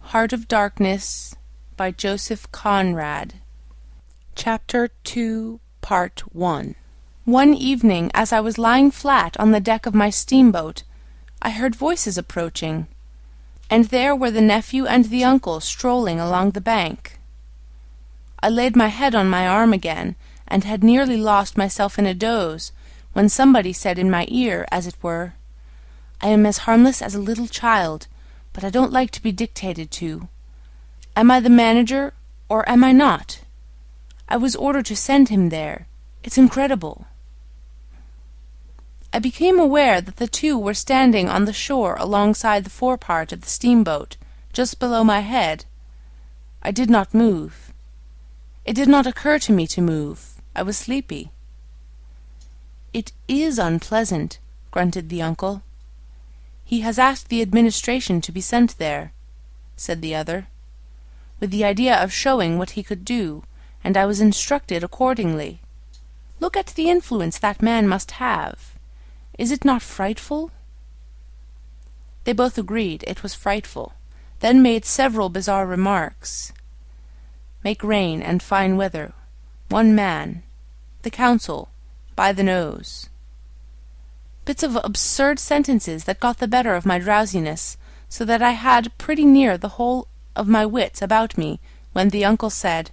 Heart of Darkness by Joseph Conrad. Chapter 2, Part 1. One evening, as I was lying flat on the deck of my steamboat, I heard voices approaching, and there were the nephew and the uncle strolling along the bank. I laid my head on my arm again, and had nearly lost myself in a doze, when somebody said in my ear, as it were, "I am as harmless as a little child, but I don't like to be dictated to. Am I the manager, or am I not? I was ordered to send him there. It's incredible." I became aware that the two were standing on the shore alongside the forepart of the steamboat, just below my head. I did not move. It did not occur to me to move. I was sleepy. "It is unpleasant," grunted the uncle. "He has asked the administration to be sent there," said the other, with the idea of showing what he could do, and I was instructed accordingly. Look at the influence that man must have. Is it not frightful? They both agreed it was frightful, then made several bizarre remarks. Make rain and fine weather. One man. The council. By the nose. Bits of absurd sentences that got the better of my drowsiness, so that I had pretty near the whole of my wits about me when the uncle said,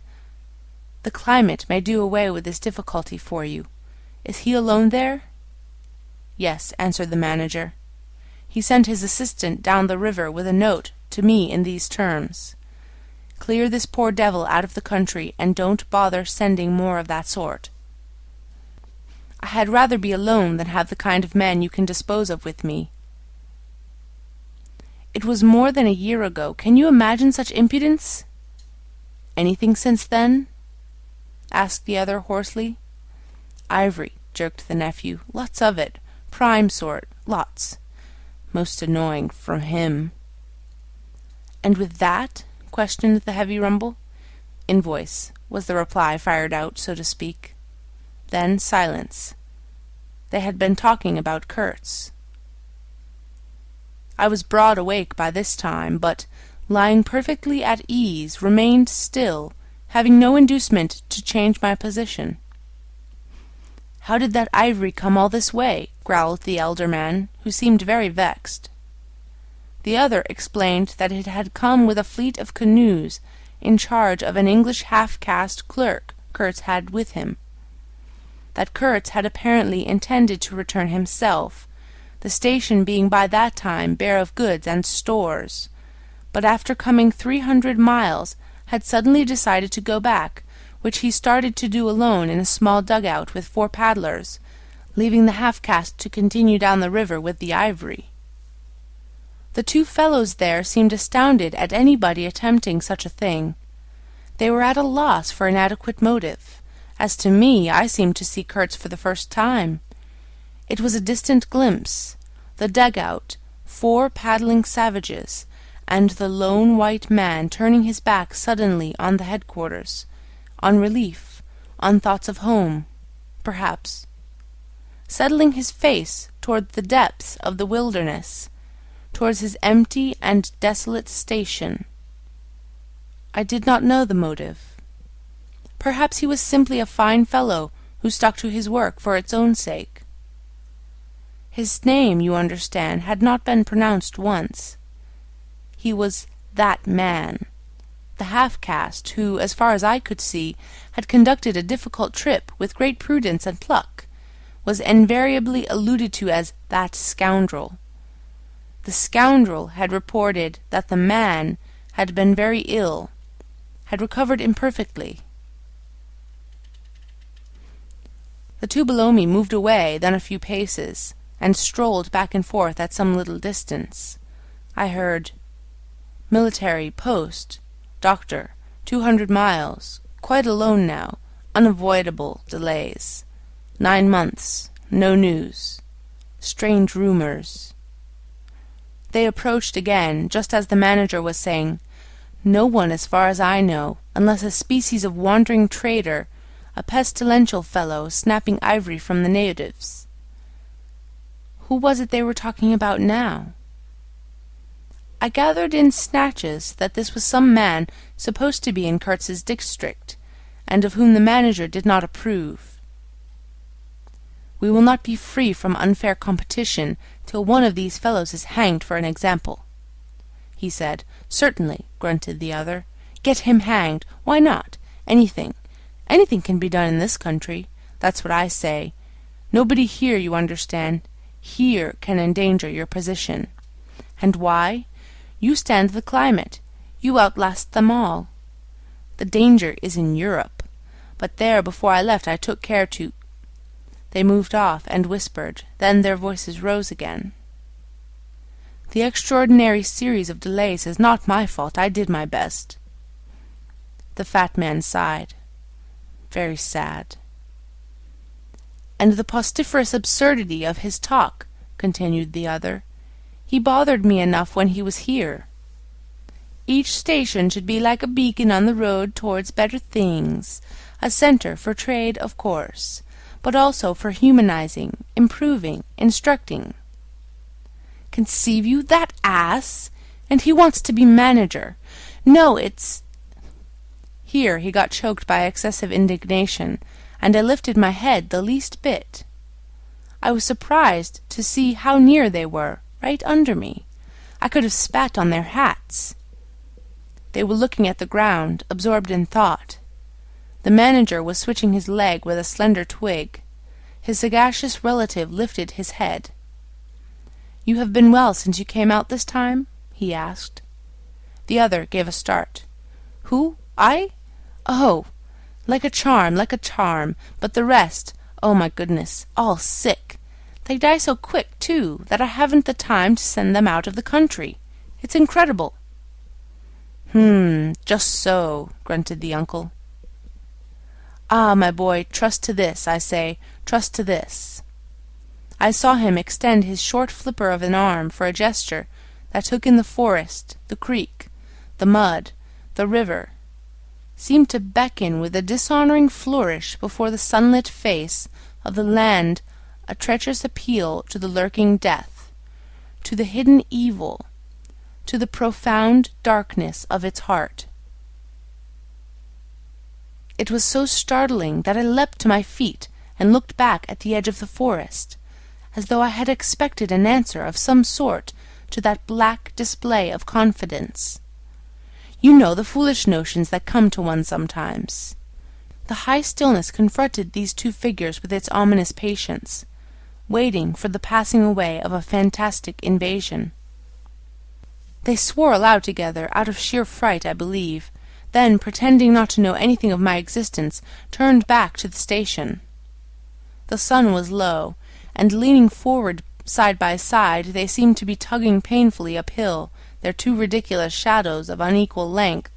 "The climate may do away with this difficulty for you. Is he alone there?" "Yes," answered the manager. "He sent his assistant down the river with a note to me in these terms: 'Clear this poor devil out of the country, and don't bother sending more of that sort.' I had rather be alone than have the kind of men you can dispose of with me." "It was more than a year ago. Can you imagine such impudence?" "Anything since then?" asked the other hoarsely. "Ivory," jerked the nephew. "Lots of it. Prime sort. Lots. Most annoying from him." "And with that?" questioned the heavy rumble. "Invoice," was the reply, fired out, so to speak. Then silence. They had been talking about Kurtz. I was broad awake by this time, but, lying perfectly at ease, remained still, having no inducement to change my position. "How did that ivory come all this way?" growled the elder man, who seemed very vexed. The other explained that it had come with a fleet of canoes in charge of an English half-caste clerk Kurtz had with him. That Kurtz had apparently intended to return himself, the station being by that time bare of goods and stores, but after coming 300 miles had suddenly decided to go back, which he started to do alone in a small dugout with 4 paddlers, leaving the half-caste to continue down the river with the ivory. The 2 fellows there seemed astounded at anybody attempting such a thing. They were at a loss for an adequate motive. As to me, I seemed to see Kurtz for the first time. It was a distant glimpse, the dugout, 4 paddling savages, and the lone white man turning his back suddenly on the headquarters, on relief, on thoughts of home, perhaps, settling his face toward the depths of the wilderness, towards his empty and desolate station. I did not know the motive. Perhaps he was simply a fine fellow who stuck to his work for its own sake. His name, you understand, had not been pronounced once. He was that man, the half-caste, who, as far as I could see, had conducted a difficult trip with great prudence and pluck, was invariably alluded to as that scoundrel. The scoundrel had reported that the man had been very ill, had recovered imperfectly. The 2 below me moved away, then a few paces, and strolled back and forth at some little distance. I heard, "Military, post, doctor, 200 miles, quite alone now, unavoidable delays, 9 months, no news, strange rumors." They approached again, just as the manager was saying, "No one, as far as I know, unless a species of wandering trader, a pestilential fellow snapping ivory from the natives." Who was it they were talking about now? I gathered in snatches that this was some man supposed to be in Kurtz's district, and of whom the manager did not approve. "We will not be free from unfair competition till one of these fellows is hanged for an example," he said. "Certainly," grunted the other. "Get him hanged. Why not? Anything can be done in this country. That's what I say. Nobody here, you understand, here can endanger your position. And why? You stand the climate. You outlast them all. The danger is in Europe. But there, before I left, I took care to—" They moved off and whispered. Then their voices rose again. "The extraordinary series of delays is not my fault. I did my best." The fat man sighed. "Very sad." "And the pestiferous absurdity of his talk," continued the other. "He bothered me enough when he was here. Each station should be like a beacon on the road towards better things, a centre for trade, of course, but also for humanizing, improving, instructing. Conceive you, that ass! And he wants to be manager. No, it's—" Here he got choked by excessive indignation, and I lifted my head the least bit. I was surprised to see how near they were, right under me. I could have spat on their hats. They were looking at the ground, absorbed in thought. The manager was switching his leg with a slender twig. His sagacious relative lifted his head. "You have been well since you came out this time?" he asked. The other gave a start. "Who? I? Oh, like a charm, but the rest, oh my goodness, all sick. They die so quick, too, that I haven't the time to send them out of the country. It's incredible." Just so," grunted the uncle. "Ah, my boy, trust to this, I say, trust to this." I saw him extend his short flipper of an arm for a gesture that took in the forest, the creek, the mud, the river, seemed to beckon with a dishonoring flourish before the sunlit face of the land, a treacherous appeal to the lurking death, to the hidden evil, to the profound darkness of its heart. It was so startling that I leapt to my feet and looked back at the edge of the forest, as though I had expected an answer of some sort to that black display of confidence. You know the foolish notions that come to one sometimes. The high stillness confronted these two figures with its ominous patience, waiting for the passing away of a fantastic invasion. They swore aloud together, out of sheer fright, I believe, then, pretending not to know anything of my existence, turned back to the station. The sun was low, and leaning forward side by side, they seemed to be tugging painfully uphill, their two ridiculous shadows of unequal length,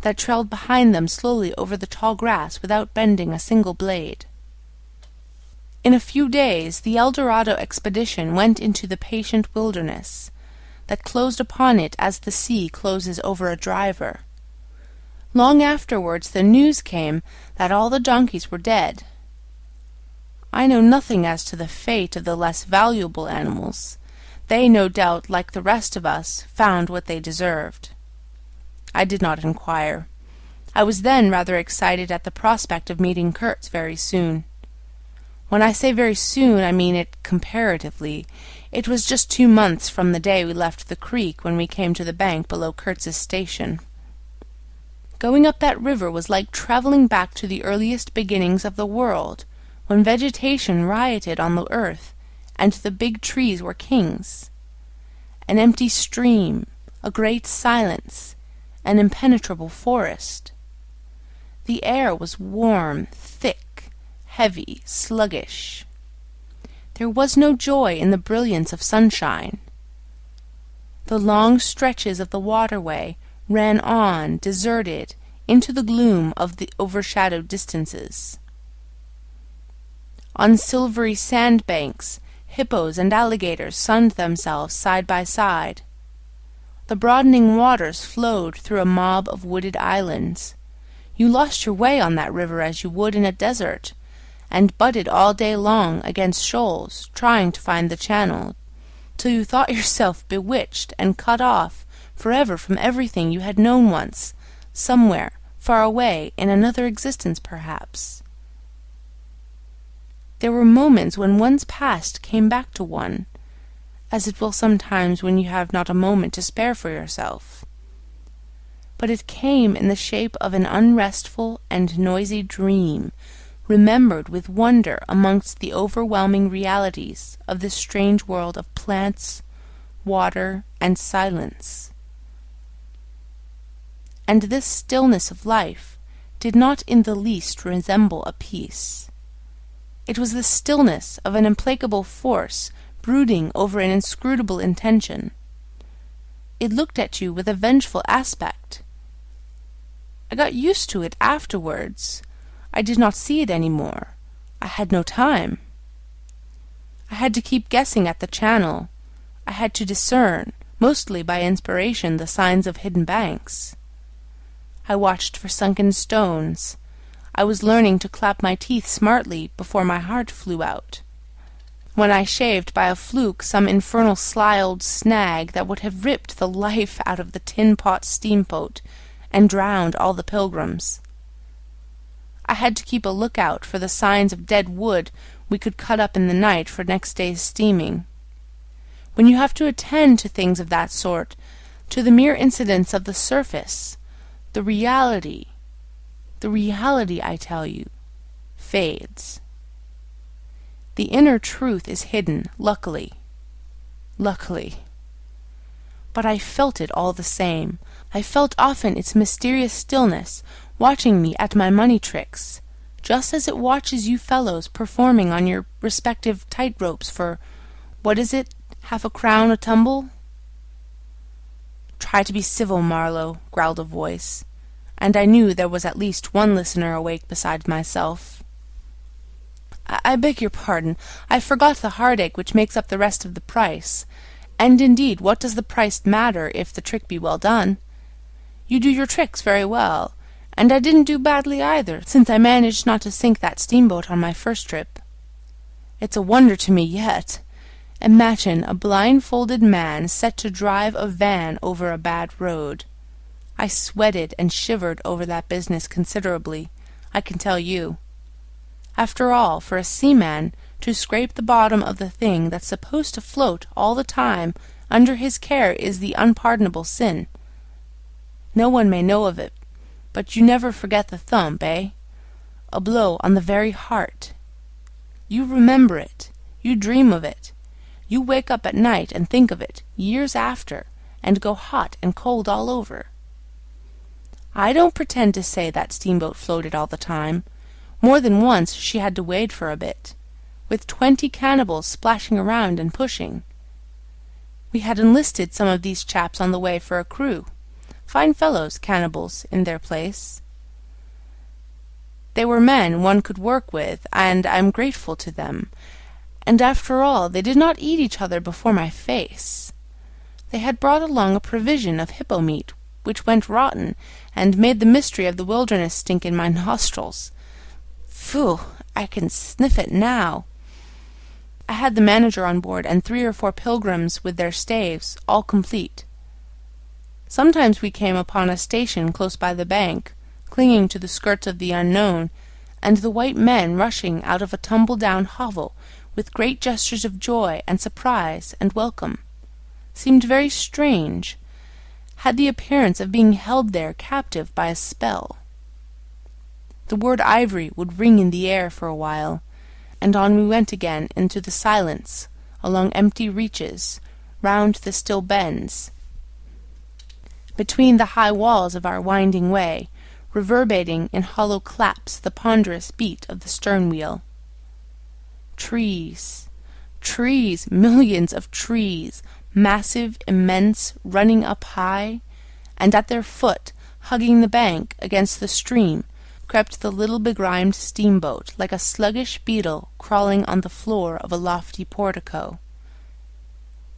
that trailed behind them slowly over the tall grass without bending a single blade. In a few days the El Dorado expedition went into the patient wilderness, that closed upon it as the sea closes over a driver. Long afterwards the news came that all the donkeys were dead. I know nothing as to the fate of the less valuable animals. They, no doubt, like the rest of us, found what they deserved. I did not inquire. I was then rather excited at the prospect of meeting Kurtz very soon. When I say very soon, I mean it comparatively. It was just 2 months from the day we left the creek when we came to the bank below Kurtz's station. Going up that river was like travelling back to the earliest beginnings of the world, when vegetation rioted on the earth, and the big trees were kings. An empty stream, a great silence, an impenetrable forest. The air was warm, thick, heavy, sluggish. There was no joy in the brilliance of sunshine. The long stretches of the waterway ran on, deserted, into the gloom of the overshadowed distances. On silvery sandbanks, hippos and alligators sunned themselves side by side. The broadening waters flowed through a mob of wooded islands. You lost your way on that river as you would in a desert, and butted all day long against shoals, trying to find the channel, till you thought yourself bewitched and cut off forever from everything you had known once, somewhere, far away, in another existence perhaps. There were moments when one's past came back to one, as it will sometimes when you have not a moment to spare for yourself. But it came in the shape of an unrestful and noisy dream, remembered with wonder amongst the overwhelming realities of this strange world of plants, water, and silence. And this stillness of life did not in the least resemble a peace. It was the stillness of an implacable force brooding over an inscrutable intention. It looked at you with a vengeful aspect. I got used to it afterwards. I did not see it any more. I had no time. I had to keep guessing at the channel. I had to discern, mostly by inspiration, the signs of hidden banks. I watched for sunken stones. I was learning to clap my teeth smartly before my heart flew out. When I shaved by a fluke some infernal sly old snag that would have ripped the life out of the tin-pot steamboat and drowned all the pilgrims. I had to keep a lookout for the signs of dead wood we could cut up in the night for next day's steaming. When you have to attend to things of that sort, to the mere incidents of the surface, the reality, I tell you, fades. The inner truth is hidden, luckily. But I felt it all the same. I felt often its mysterious stillness watching me at my money tricks, just as it watches you fellows performing on your respective tight-ropes for, what is it, half a crown a tumble? "Try to be civil, Marlowe," growled a voice, and I knew there was at least one listener awake besides myself. I beg your pardon. I forgot the heartache which makes up the rest of the price. And indeed, what does the price matter if the trick be well done? You do your tricks very well, and I didn't do badly either, since I managed not to sink that steamboat on my first trip. It's a wonder to me yet. Imagine a blindfolded man set to drive a van over a bad road. I sweated and shivered over that business considerably, I can tell you. After all, for a seaman to scrape the bottom of the thing that's supposed to float all the time under his care is the unpardonable sin. No one may know of it, but you never forget the thump, eh? A blow on the very heart. You remember it. You dream of it. You wake up at night and think of it, years after, and go hot and cold all over. I don't pretend to say that steamboat floated all the time. More than once she had to wade for a bit, with 20 cannibals splashing around and pushing. We had enlisted some of these chaps on the way for a crew. Fine fellows, cannibals, in their place. They were men one could work with, and I'm grateful to them. And after all, they did not eat each other before my face. They had brought along a provision of hippo meat, which went rotten, and made the mystery of the wilderness stink in my nostrils. Phew, I can sniff it now. I had the manager on board and 3 or 4 pilgrims with their staves, all complete. Sometimes we came upon a station close by the bank, clinging to the skirts of the unknown, and the white men rushing out of a tumble-down hovel with great gestures of joy and surprise and welcome. Seemed very strange, had the appearance of being held there captive by a spell. The word ivory would ring in the air for a while, and on we went again into the silence, along empty reaches, round the still bends, between the high walls of our winding way, reverberating in hollow claps the ponderous beat of the stern-wheel. Trees, millions of trees, massive, immense, running up high, and at their foot, hugging the bank against the stream, crept the little begrimed steamboat, like a sluggish beetle crawling on the floor of a lofty portico.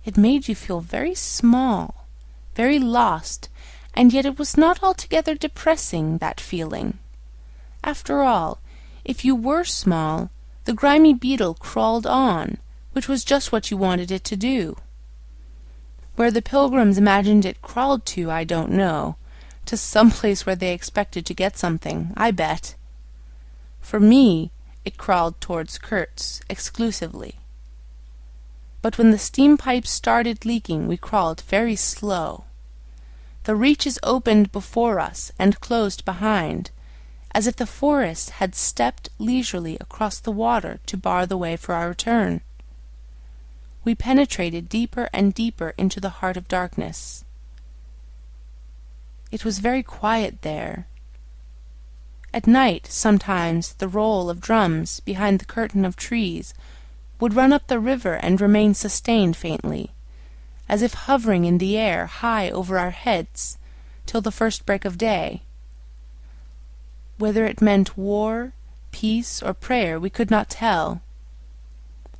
It made you feel very small, very lost, and yet it was not altogether depressing, that feeling. After all, if you were small, the grimy beetle crawled on, which was just what you wanted it to do. Where the pilgrims imagined it crawled to, I don't know. To some place where they expected to get something, I bet. For me, it crawled towards Kurtz, exclusively. But when the steam pipes started leaking, we crawled very slow. The reaches opened before us and closed behind, as if the forest had stepped leisurely across the water to bar the way for our return. We penetrated deeper and deeper into the heart of darkness. It was very quiet there. At night, sometimes, the roll of drums behind the curtain of trees would run up the river and remain sustained faintly, as if hovering in the air high over our heads, till the first break of day. Whether it meant war, peace, or prayer, we could not tell.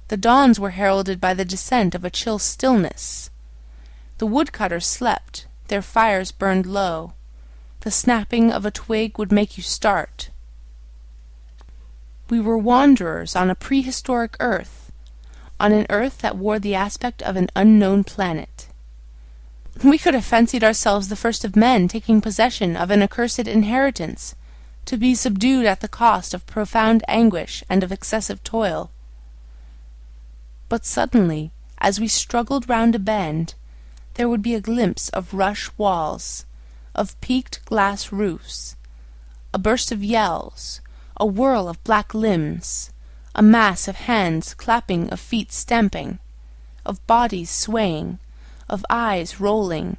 The dawns were heralded by the descent of a chill stillness. The woodcutters slept, their fires burned low. The snapping of a twig would make you start. We were wanderers on a prehistoric earth, on an earth that wore the aspect of an unknown planet. We could have fancied ourselves the first of men taking possession of an accursed inheritance, to be subdued at the cost of profound anguish and of excessive toil. But suddenly, as we struggled round a bend, there would be a glimpse of rush walls, of peaked glass roofs, a burst of yells, a whirl of black limbs, a mass of hands clapping, of feet stamping, of bodies swaying, of eyes rolling,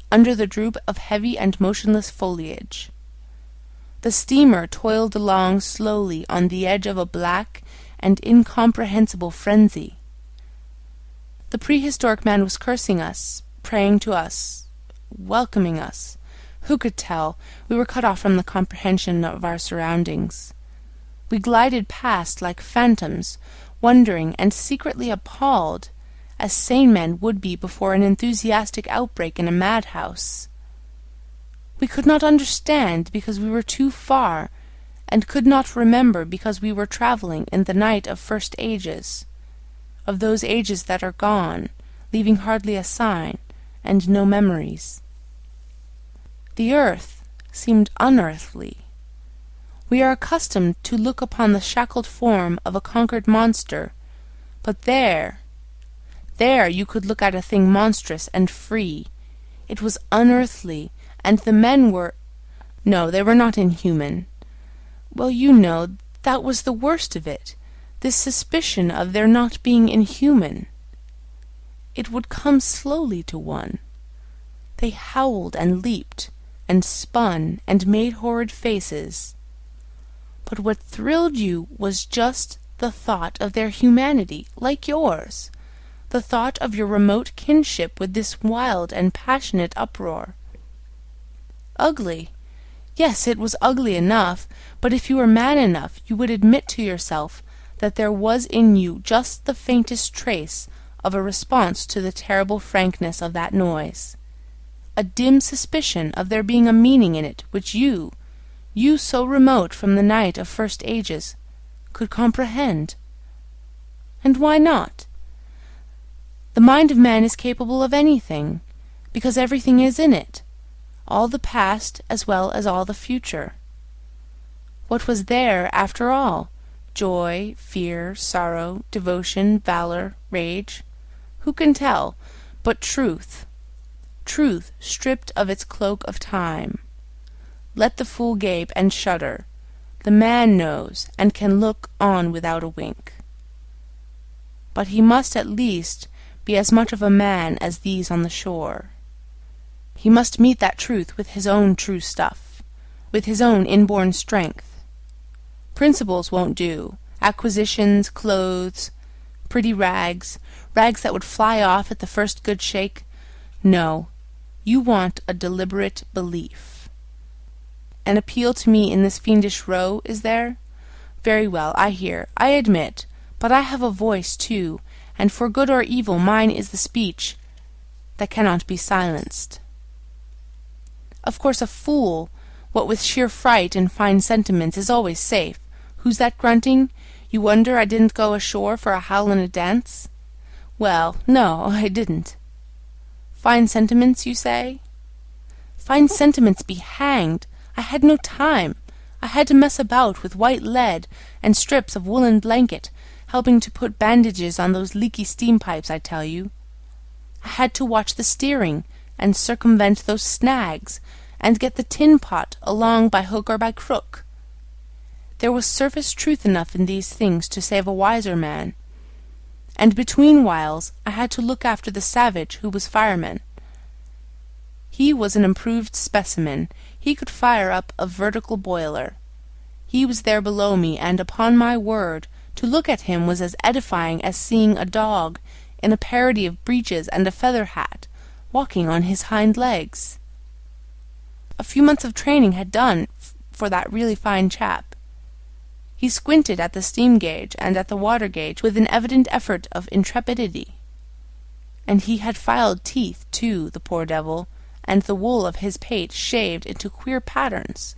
under the droop of heavy and motionless foliage. The steamer toiled along slowly on the edge of a black and incomprehensible frenzy. The prehistoric man was cursing us, praying to us, welcoming us. Who could tell? We were cut off from the comprehension of our surroundings. We glided past like phantoms, wondering and secretly appalled, as sane men would be before an enthusiastic outbreak in a madhouse. We could not understand because we were too far, and could not remember because we were travelling in the night of first ages, of those ages that are gone, leaving hardly a sign, and no memories. The earth seemed unearthly. We are accustomed to look upon the shackled form of a conquered monster, but there you could look at a thing monstrous and free. It was unearthly, and the men were... No, they were not inhuman. Well, you know, that was the worst of it, this suspicion of their not being inhuman. It would come slowly to one. They howled and leaped, and spun, and made horrid faces. But what thrilled you was just the thought of their humanity, like yours, the thought of your remote kinship with this wild and passionate uproar. Ugly. Yes, it was ugly enough, but if you were man enough, you would admit to yourself that there was in you just the faintest trace of a response to the terrible frankness of that noise, a dim suspicion of there being a meaning in it which you so remote from the night of first ages, could comprehend. And why not? The mind of man is capable of anything, because everything is in it, all the past as well as all the future. What was there, after all? Joy, fear, sorrow, devotion, valor, rage? Who can tell? But truth. Truth stripped of its cloak of time. Let the fool gape and shudder. The man knows, and can look on without a wink. But he must at least be as much of a man as these on the shore. He must meet that truth with his own true stuff, with his own inborn strength. Principles won't do, acquisitions, clothes, pretty rags that would fly off at the first good shake. No, you want a deliberate belief. An appeal to me in this fiendish row, is there? Very well, I hear, I admit, but I have a voice too, and for good or evil mine is the speech that cannot be silenced. Of course a fool, what with sheer fright and fine sentiments, is always safe. Who's that grunting? You wonder I didn't go ashore for a howl and a dance? Well, no, I didn't. Fine sentiments, you say? Fine sentiments be hanged! I had no time. I had to mess about with white lead and strips of woolen blanket, helping to put bandages on those leaky steam pipes, I tell you. I had to watch the steering, and circumvent those snags, and get the tin pot along by hook or by crook. There was surface truth enough in these things to save a wiser man. And between whiles I had to look after the savage who was fireman. He was an improved specimen. He could fire up a vertical boiler. He was there below me, and, upon my word, to look at him was as edifying as seeing a dog, in a parody of breeches and a feather hat, walking on his hind legs. A few months of training had done for that really fine chap. He squinted at the steam gauge and at the water gauge with an evident effort of intrepidity. And he had filed teeth, too, the poor devil, and the wool of his pate shaved into queer patterns,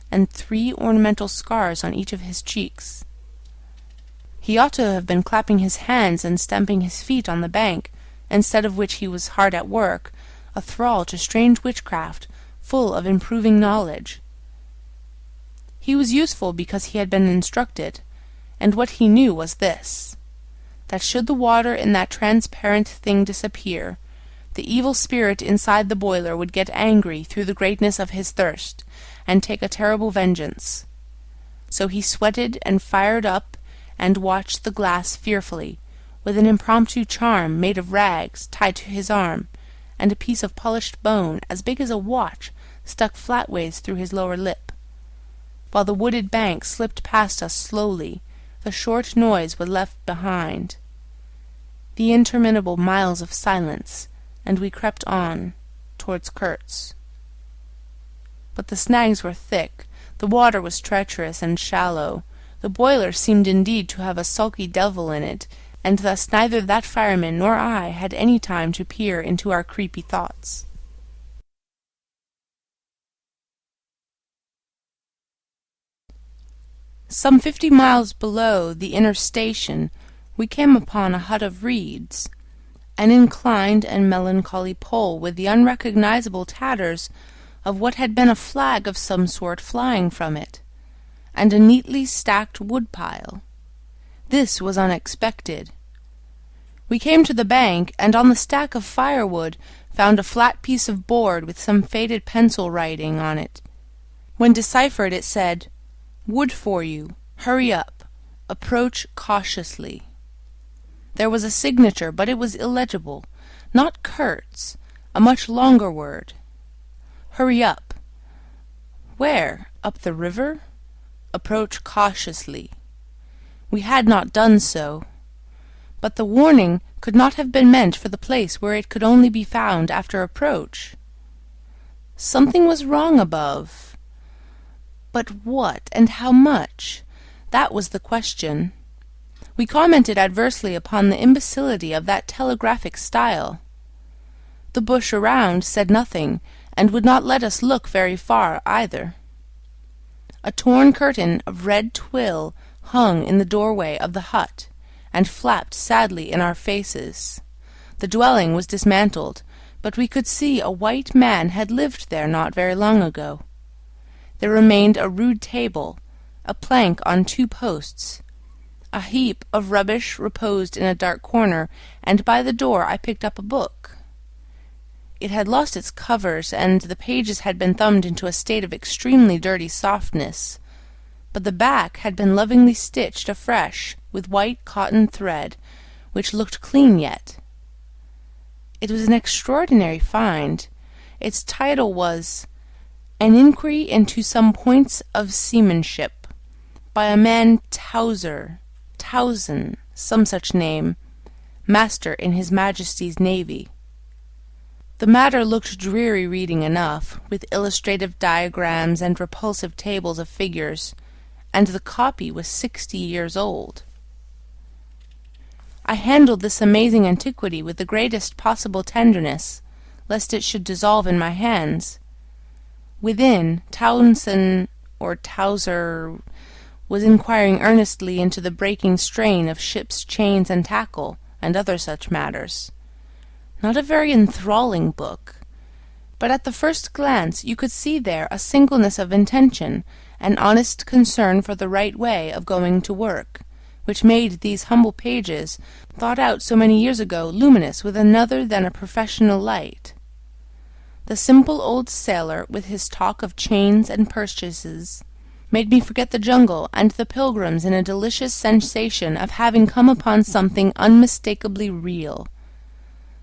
and 3 ornamental scars on each of his cheeks. He ought to have been clapping his hands and stamping his feet on the bank, instead of which he was hard at work, a thrall to strange witchcraft, full of improving knowledge. He was useful because he had been instructed, and what he knew was this, that should the water in that transparent thing disappear, the evil spirit inside the boiler would get angry through the greatness of his thirst, and take a terrible vengeance. So he sweated and fired up, and watched the glass fearfully, with an impromptu charm made of rags tied to his arm, and a piece of polished bone as big as a watch stuck flatways through his lower lip. While the wooded bank slipped past us slowly, the short noise was left behind, the interminable miles of silence, and we crept on towards Kurtz. But the snags were thick, the water was treacherous and shallow, the boiler seemed indeed to have a sulky devil in it, and thus neither that fireman nor I had any time to peer into our creepy thoughts. Some 50 miles below the inner station we came upon a hut of reeds, an inclined and melancholy pole with the unrecognizable tatters of what had been a flag of some sort flying from it, and a neatly stacked wood-pile. This was unexpected. We came to the bank, and on the stack of firewood found a flat piece of board with some faded pencil writing on it. When deciphered it said, "Wood for you. Hurry up. Approach cautiously." There was a signature, but it was illegible. Not Kurtz, a much longer word. Hurry up. Where? Up the river? Approach cautiously. We had not done so. But the warning could not have been meant for the place where it could only be found after approach. Something was wrong above. But what, and how much? That was the question. We commented adversely upon the imbecility of that telegraphic style. The bush around said nothing, and would not let us look very far either. A torn curtain of red twill hung in the doorway of the hut, and flapped sadly in our faces. The dwelling was dismantled, but we could see a white man had lived there not very long ago. There remained a rude table, a plank on 2 posts. A heap of rubbish reposed in a dark corner, and by the door I picked up a book. It had lost its covers, and the pages had been thumbed into a state of extremely dirty softness, but the back had been lovingly stitched afresh with white cotton thread, which looked clean yet. It was an extraordinary find. Its title was "An Inquiry into Some Points of Seamanship," by a man Towson, some such name, master in His Majesty's Navy. The matter looked dreary reading enough, with illustrative diagrams and repulsive tables of figures, and the copy was 60 years old. I handled this amazing antiquity with the greatest possible tenderness, lest it should dissolve in my hands. Within, Towser was inquiring earnestly into the breaking strain of ships' chains and tackle, and other such matters. Not a very enthralling book, but at the first glance you could see there a singleness of intention, an honest concern for the right way of going to work, which made these humble pages, thought out so many years ago, luminous with another than a professional light. The simple old sailor, with his talk of chains and purchases, made me forget the jungle and the pilgrims in a delicious sensation of having come upon something unmistakably real.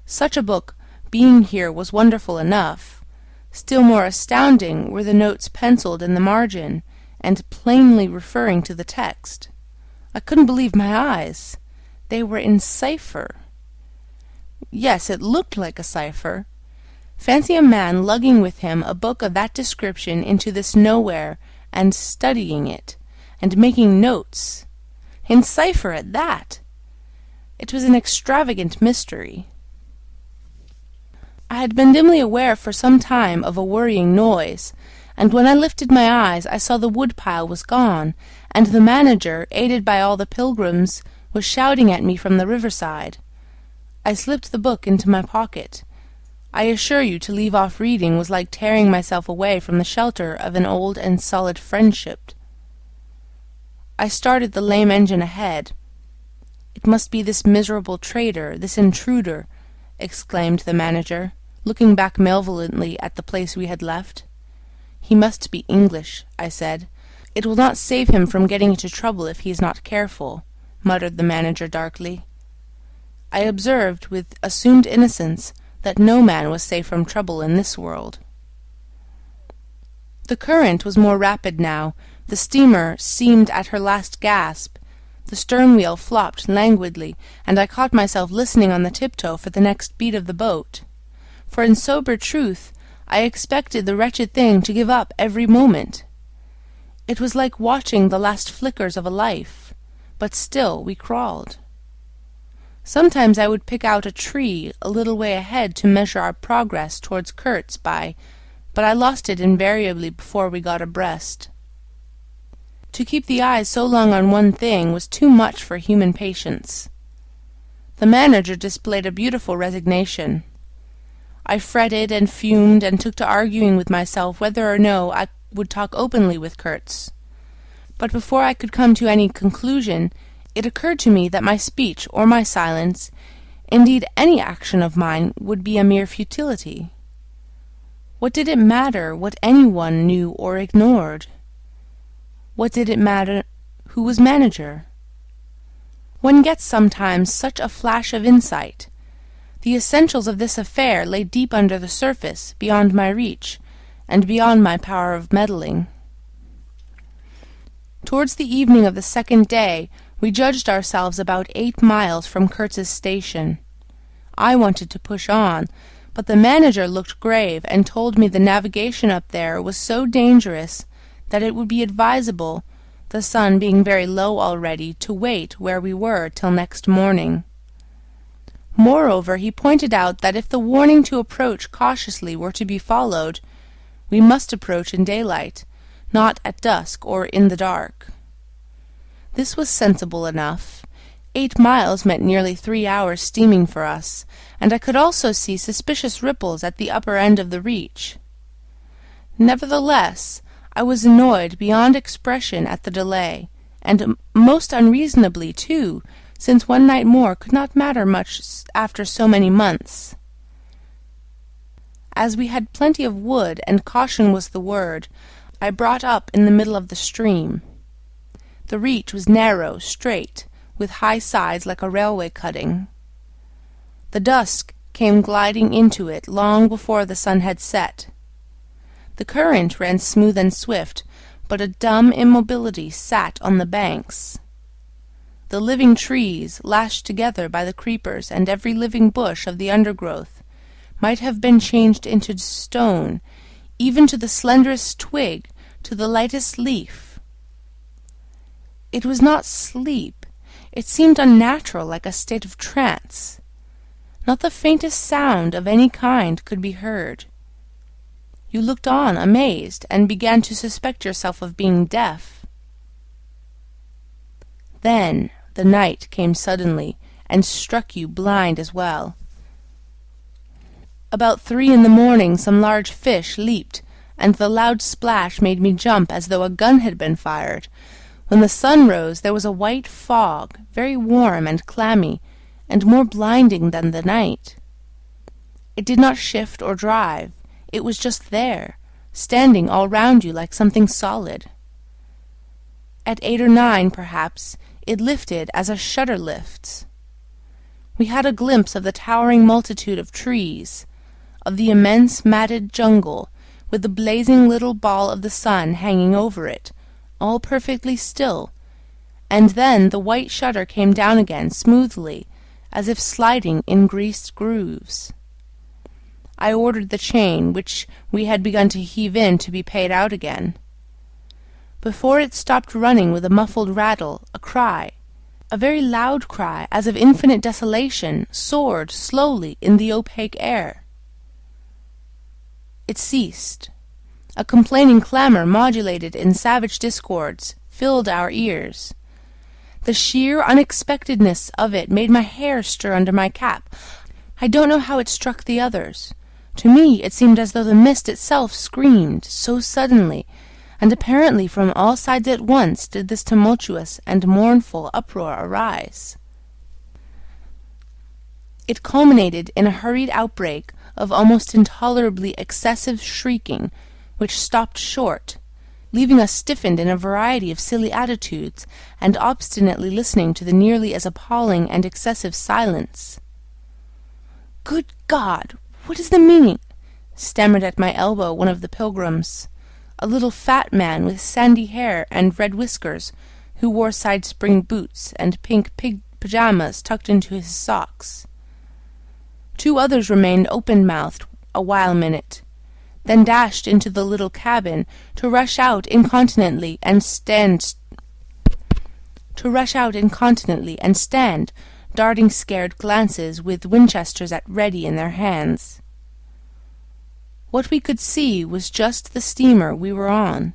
Such a book being here was wonderful enough. Still more astounding were the notes penciled in the margin, and plainly referring to the text. I couldn't believe my eyes. They were in cipher. Yes, it looked like a cipher. Fancy a man lugging with him a book of that description into this nowhere, and studying it, and making notes. In cipher at that! It was an extravagant mystery. I had been dimly aware for some time of a worrying noise, and when I lifted my eyes I saw the woodpile was gone, and the manager, aided by all the pilgrims, was shouting at me from the riverside. I slipped the book into my pocket. I assure you, to leave off reading was like tearing myself away from the shelter of an old and solid friendship. I started the lame engine ahead. "It must be this miserable traitor, this intruder," exclaimed the manager, looking back malevolently at the place we had left. "He must be English," I said. "It will not save him from getting into trouble if he is not careful," muttered the manager darkly. I observed, with assumed innocence, that no man was safe from trouble in this world. The current was more rapid now. The steamer seemed at her last gasp. The stern wheel flopped languidly, and I caught myself listening on the tiptoe for the next beat of the boat. For in sober truth, I expected the wretched thing to give up every moment. It was like watching the last flickers of a life, but still we crawled. Sometimes I would pick out a tree a little way ahead to measure our progress towards Kurtz by, but I lost it invariably before we got abreast. To keep the eyes so long on one thing was too much for human patience. The manager displayed a beautiful resignation. I fretted and fumed and took to arguing with myself whether or no I would talk openly with Kurtz. But before I could come to any conclusion, it occurred to me that my speech or my silence, indeed any action of mine, would be a mere futility. What did it matter what any one knew or ignored? What did it matter who was manager? One gets sometimes such a flash of insight. The essentials of this affair lay deep under the surface, beyond my reach, and beyond my power of meddling. Towards the evening of the second day, we judged ourselves about 8 miles from Kurtz's station. I wanted to push on, but the manager looked grave and told me the navigation up there was so dangerous that it would be advisable, the sun being very low already, to wait where we were till next morning. Moreover, he pointed out that if the warning to approach cautiously were to be followed, we must approach in daylight, not at dusk or in the dark. This was sensible enough. 8 miles meant nearly 3 hours steaming for us, and I could also see suspicious ripples at the upper end of the reach. Nevertheless, I was annoyed beyond expression at the delay, and most unreasonably too, since one night more could not matter much after so many months. As we had plenty of wood, and caution was the word, I brought up in the middle of the stream. The reach was narrow, straight, with high sides like a railway cutting. The dusk came gliding into it long before the sun had set. The current ran smooth and swift, but a dumb immobility sat on the banks. The living trees, lashed together by the creepers and every living bush of the undergrowth, might have been changed into stone, even to the slenderest twig, to the lightest leaf. It was not sleep. It seemed unnatural, like a state of trance. Not the faintest sound of any kind could be heard. You looked on amazed, and began to suspect yourself of being deaf. Then the night came suddenly, and struck you blind as well. About 3 in the morning some large fish leaped, and the loud splash made me jump as though a gun had been fired. When the sun rose there was a white fog, very warm and clammy, and more blinding than the night. It did not shift or drive. It was just there, standing all round you like something solid. At 8 or 9, perhaps, it lifted as a shutter lifts. We had a glimpse of the towering multitude of trees, of the immense matted jungle, with the blazing little ball of the sun hanging over it, all perfectly still, and then the white shutter came down again smoothly, as if sliding in greased grooves. I ordered the chain, which we had begun to heave in, to be paid out again. Before it stopped running with a muffled rattle, a cry, a very loud cry, as of infinite desolation, soared slowly in the opaque air. It ceased. A complaining clamour, modulated in savage discords, filled our ears. The sheer unexpectedness of it made my hair stir under my cap. I don't know how it struck the others. To me it seemed as though the mist itself screamed, so suddenly, and apparently from all sides at once did this tumultuous and mournful uproar arise. It culminated in a hurried outbreak of almost intolerably excessive shrieking, which stopped short, leaving us stiffened in a variety of silly attitudes, and obstinately listening to the nearly as appalling and excessive silence. "Good God! What is the meaning?" stammered at my elbow one of the pilgrims, a little fat man with sandy hair and red whiskers, who wore side-spring boots and pink pig pyjamas tucked into his socks. 2 others remained open-mouthed a while minute, then dashed into the little cabin to rush out incontinently and stand, darting scared glances with Winchesters at ready in their hands. What we could see was just the steamer we were on.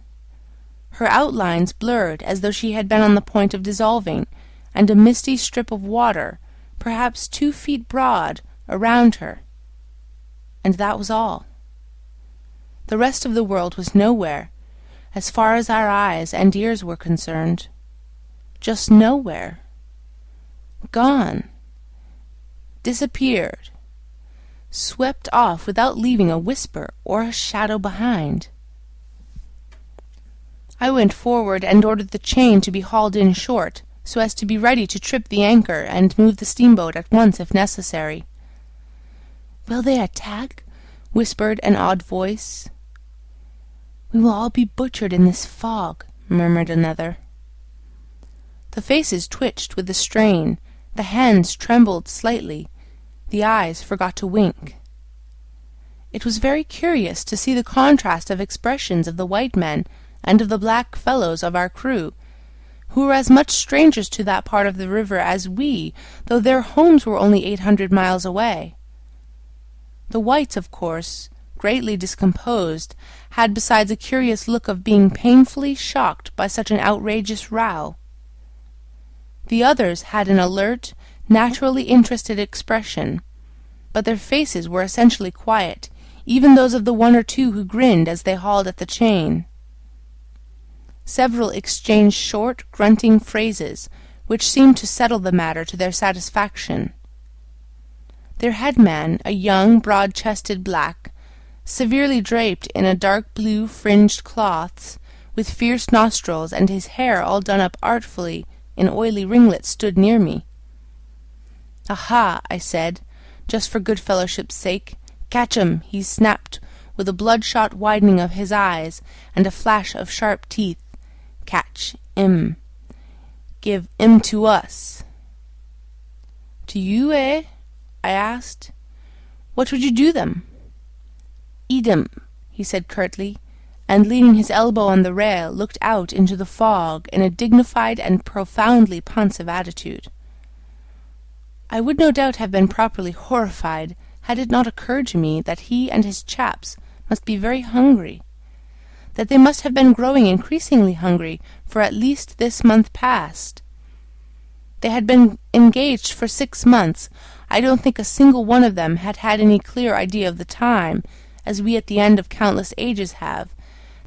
Her outlines blurred as though she had been on the point of dissolving, and a misty strip of water, perhaps 2 feet broad, around her. And that was all. The rest of the world was nowhere, as far as our eyes and ears were concerned. Just nowhere. Gone. Disappeared. Swept off without leaving a whisper or a shadow behind. I went forward and ordered the chain to be hauled in short, so as to be ready to trip the anchor and move the steamboat at once if necessary. "Will they attack?" whispered an odd voice. "We will all be butchered in this fog," murmured another. The faces twitched with the strain, the hands trembled slightly, the eyes forgot to wink. It was very curious to see the contrast of expressions of the white men and of the black fellows of our crew, who were as much strangers to that part of the river as we, though their homes were only 800 miles away. The whites, of course, greatly discomposed, had besides a curious look of being painfully shocked by such an outrageous row. The others had an alert, naturally interested expression, but their faces were essentially quiet, even those of the 1 or 2 who grinned as they hauled at the chain. Several exchanged short, grunting phrases, which seemed to settle the matter to their satisfaction. Their headman, a young, broad-chested black, severely draped in a dark blue fringed cloths, with fierce nostrils, and his hair all done up artfully in oily ringlets, stood near me. "Aha!" I said, just for good fellowship's sake. "Catch 'em!" he snapped, with a bloodshot widening of his eyes and a flash of sharp teeth. "Catch 'im. Give 'im to us." "To you, eh?" I asked. "What would you do them?" "Eat 'em," he said curtly, and leaning his elbow on the rail, looked out into the fog in a dignified and profoundly pensive attitude. I would no doubt have been properly horrified had it not occurred to me that he and his chaps must be very hungry, that they must have been growing increasingly hungry for at least this month past. They had been engaged for 6 months I don't think a single one of them had had any clear idea of the time, as we at the end of countless ages have.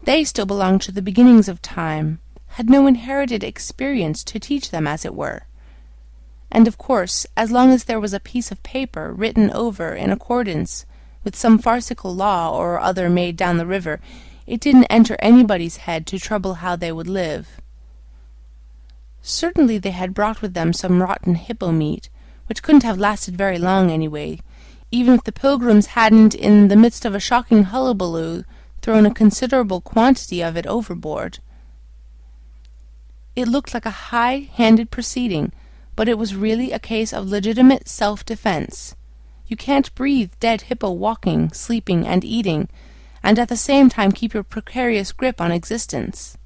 They still belonged to the beginnings of time, had no inherited experience to teach them, as it were. And of course, as long as there was a piece of paper written over in accordance with some farcical law or other made down the river, it didn't enter anybody's head to trouble how they would live. Certainly they had brought with them some rotten hippo meat, which couldn't have lasted very long anyway, even if the pilgrims hadn't, in the midst of a shocking hullabaloo, thrown a considerable quantity of it overboard. It looked like a high-handed proceeding, but it was really a case of legitimate self-defense. You can't breathe dead hippo walking, sleeping, and eating, and at the same time keep your precarious grip on existence.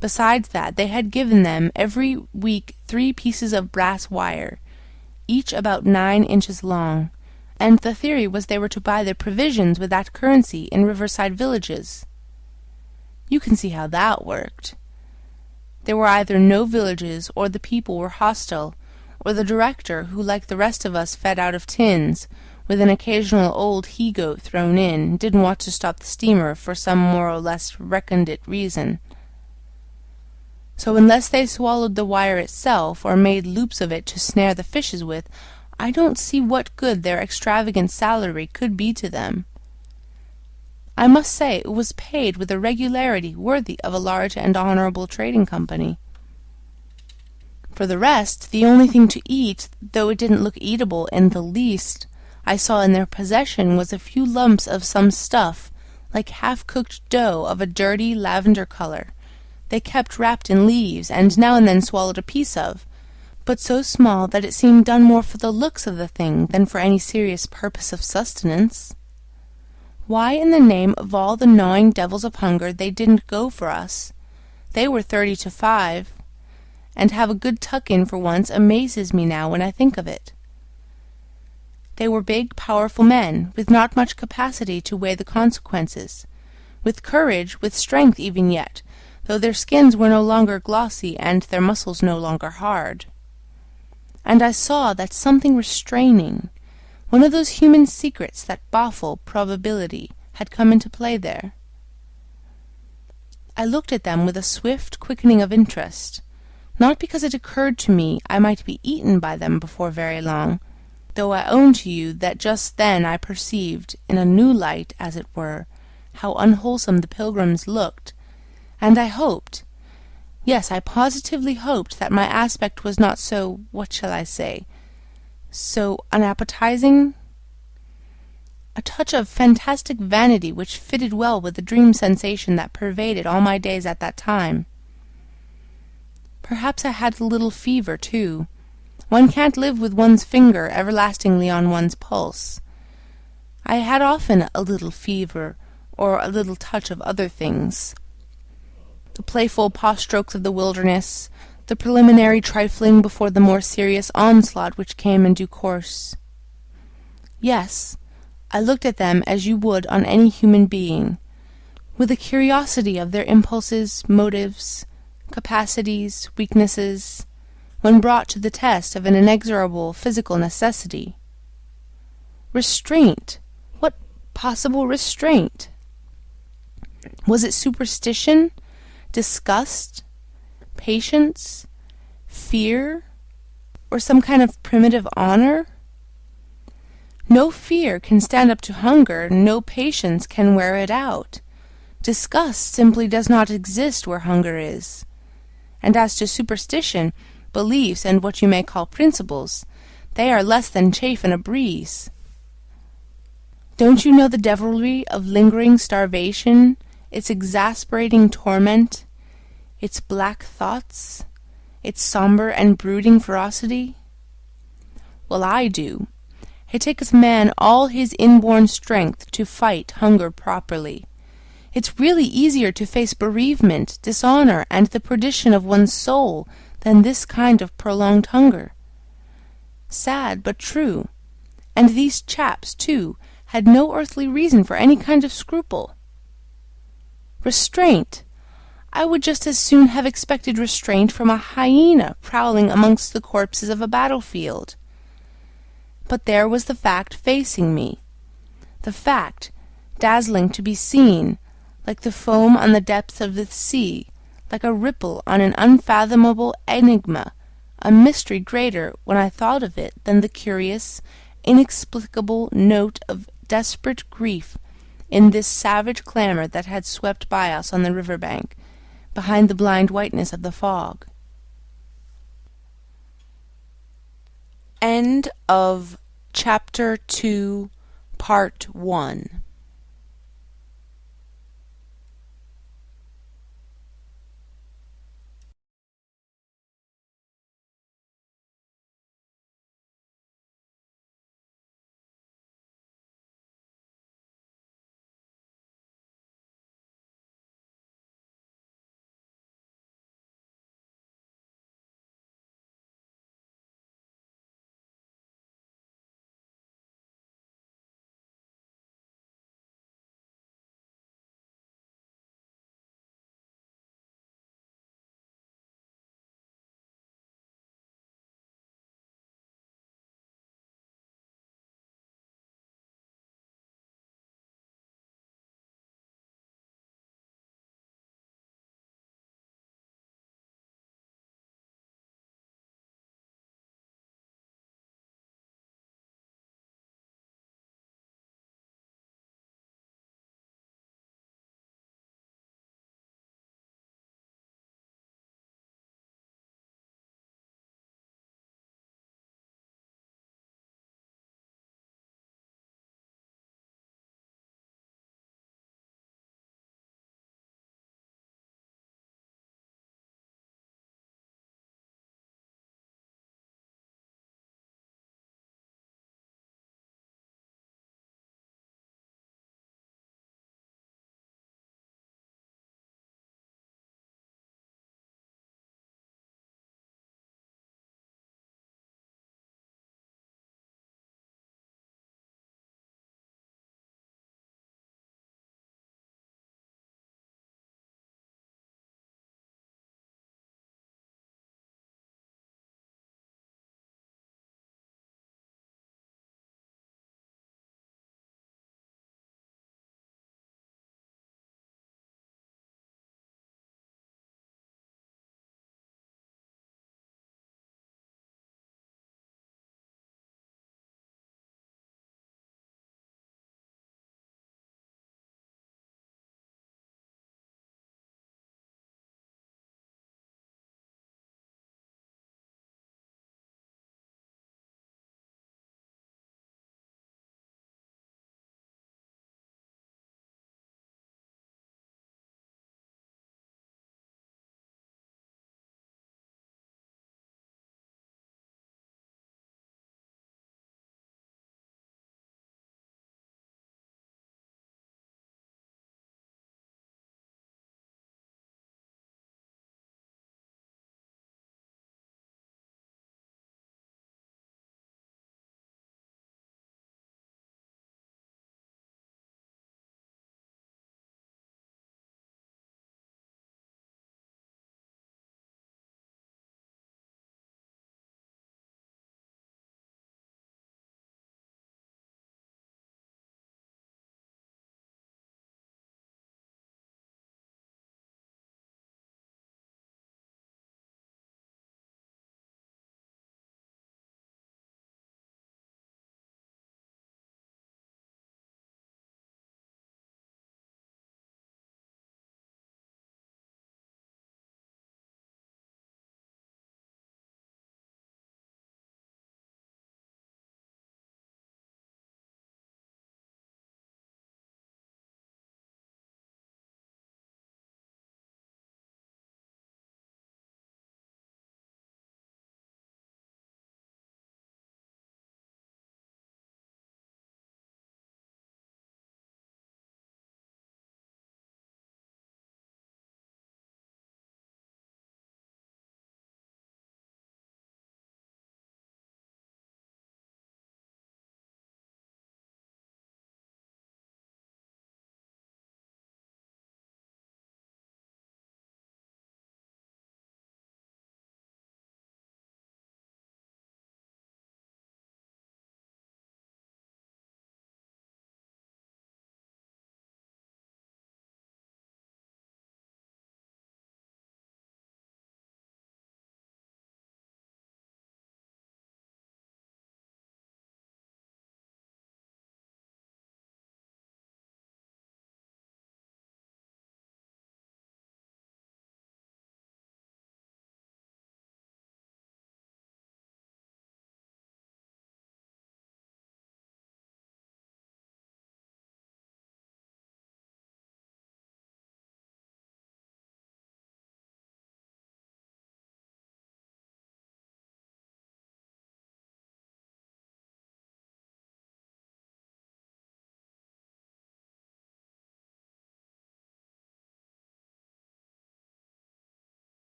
Besides that, they had given them every week 3 pieces of brass wire, each about 9 inches long, and the theory was they were to buy their provisions with that currency in riverside villages. You can see how that worked. There were either no villages, or the people were hostile, or the director, who like the rest of us fed out of tins, with an occasional old he-goat thrown in, didn't want to stop the steamer for some more or less recondite reason. So unless they swallowed the wire itself, or made loops of it to snare the fishes with, I don't see what good their extravagant salary could be to them. I must say it was paid with a regularity worthy of a large and honourable trading company. For the rest, the only thing to eat, though it didn't look eatable in the least, I saw in their possession was a few lumps of some stuff, like half-cooked dough of a dirty lavender colour. They kept wrapped in leaves, and now and then swallowed a piece of, but so small that it seemed done more for the looks of the thing than for any serious purpose of sustenance. Why in the name of all the gnawing devils of hunger they didn't go for us? They were 30 to 5, and have a good tuck-in for once amazes me now when I think of it. They were big, powerful men, with not much capacity to weigh the consequences, with courage, with strength even yet, though their skins were no longer glossy and their muscles no longer hard. And I saw that something restraining, one of those human secrets that baffle probability, had come into play there. I looked at them with a swift quickening of interest, not because it occurred to me I might be eaten by them before very long, though I own to you that just then I perceived, in a new light, as it were, how unwholesome the pilgrims looked, and I hoped, yes, I positively hoped that my aspect was not so, what shall I say, so unappetizing. A touch of fantastic vanity which fitted well with the dream sensation that pervaded all my days at that time. Perhaps I had a little fever, too. One can't live with one's finger everlastingly on one's pulse. I had often a little fever, or a little touch of other things. The playful paw-strokes of the wilderness, the preliminary trifling before the more serious onslaught which came in due course. Yes, I looked at them as you would on any human being, with a curiosity of their impulses, motives, capacities, weaknesses, when brought to the test of an inexorable physical necessity. Restraint! What possible restraint? Was it superstition, disgust, patience, fear, or some kind of primitive honor? No fear can stand up to hunger, no patience can wear it out. Disgust simply does not exist where hunger is. And as to superstition, beliefs, and what you may call principles, they are less than chaff in a breeze. Don't you know the devilry of lingering starvation, its exasperating torment, its black thoughts, its sombre and brooding ferocity? Well, I do. It takes man all his inborn strength to fight hunger properly. It's really easier to face bereavement, dishonor, and the perdition of one's soul than this kind of prolonged hunger. Sad, but true. And these chaps, too, had no earthly reason for any kind of scruple. Restraint! I would just as soon have expected restraint from a hyena prowling amongst the corpses of a battlefield. But there was the fact facing me. The fact, dazzling to be seen, like the foam on the depths of the sea, like a ripple on an unfathomable enigma, a mystery greater when I thought of it than the curious, inexplicable note of desperate grief in this savage clamour that had swept by us on the river-bank, behind the blind whiteness of the fog. End of Chapter 2, Part 1.